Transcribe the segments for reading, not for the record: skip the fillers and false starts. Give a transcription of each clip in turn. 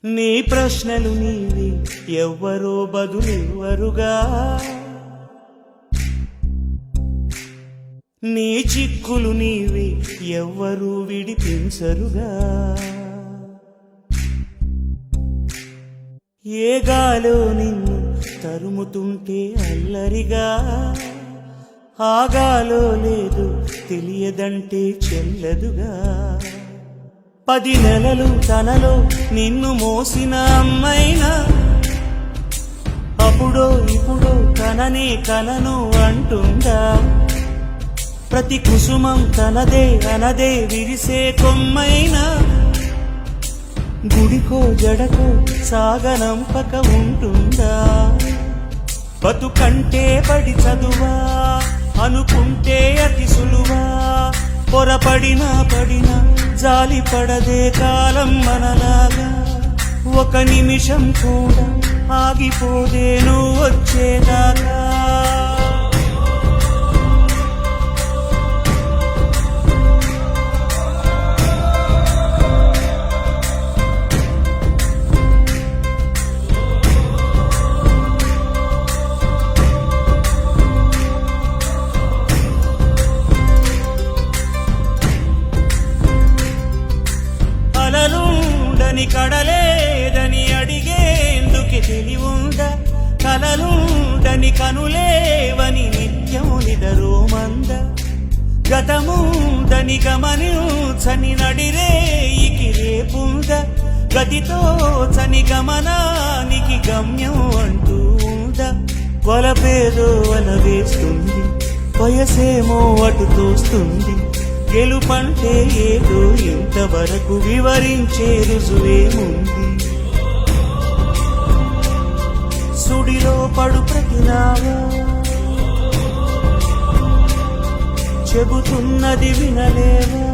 నీ ప్రశ్నలు నీవి ఎవ్వరో బదులెవ్వరుగా, నీ చిక్కులు నీవి ఎవ్వరూ విడిపించరుగా. ఏ గాలో నిన్ను తరుముతుంటే అల్లరిగా, ఆగాలో లేదు తెలియదంటే చెల్లదుగా. 10 నెలలు తనలో నిన్ను మోసిన అమ్మైనా, అప్పుడో ఇప్పుడో కననే కలను అంటుందా. ప్రతి కుసుమం తనదే అనదే విరిసే కొమ్మైనా, గుడికో జడకో సాగనంపక ఉంటుందా. బతుకంటే పడి చదువా అనుకుంటే అతి సులువా, పొరపడినా పడినా జాలి పడదే కాలం మనలాగా. ఒక నిమిషం కూడా ఆగిపోదే నువ్వు వచ్చేదాకా. కలలుండని కడలేదని అడిగేందుకు తెలివుందా, కలలుండని కనులేవని నిత్యం నిదరోమంద. గతముందని గమనించని నడిరేయికి రేపుందా, గతితో చని గమనానికి గమ్యం అంటూ ఉందా. వలపేదో వల వేస్తుంది, వయసేమో అటు తోస్తుంది. గెలుపంటే ఏదో ఇంతవరకు వివరించే రుజువేముంది. సుడిలో పడు ప్రతినావా చెబుతున్నది వినలేవా.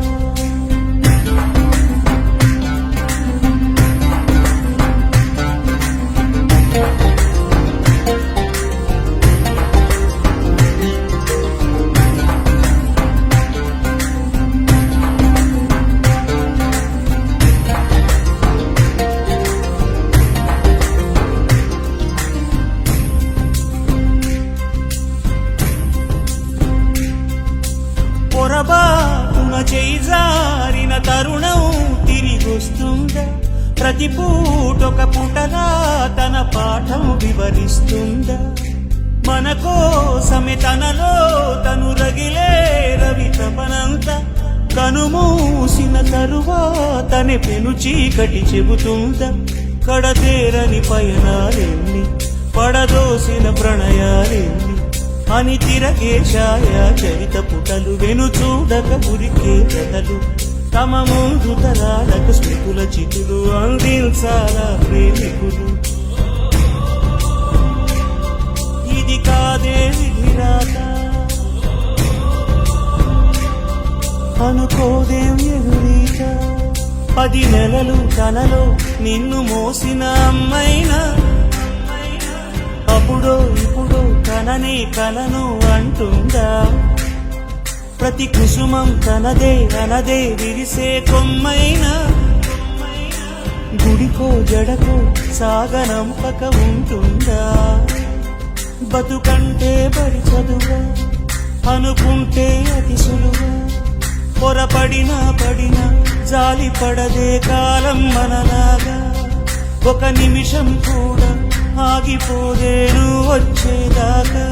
పొరబాటున చేజారిన తరుణం తిరిగొస్తుందా, ప్రతి పూటొక పుటలా తన పాఠం వివరిస్తుందా. మన కోసమే తనలో తను రగిలే రవి తపనంత, కనుమూసిన తరువాతనే పెను చీకటి చెబుతుందా. కడతేరని పయనాలెన్ని, పడదోసిన ప్రణయాలెన్ని అని తిరగే ఛాయా చరిత పుటలు. వెను చూడక గురికే కథలు, తమ ముందు తరాలకు స్మృతుల చితులు అందించాలా ప్రేమికులు. ఇది కాదే విధిరాత అనుకోదేం ఎదురీత. 10 నెలలు తనలో నిన్ను మోసిన అమ్మైనా, అప్పుడో ఇప్పుడో కననే కలను అంటుందా. ప్రతి కుసుమం తనదే అనదే విరిసే కొమ్మైనా, గుడికో జడకో సాగనంపక ఉంటుందా. బతుకంటే బడి చదువా అనుకుంటే అతి సులువా, పొరపడినా పడినా జాలి పడదే కాలం మనలాగా. ఒక నిమిషం కూడా ఆగిపోదే నువ్వు వచ్చేదాకా.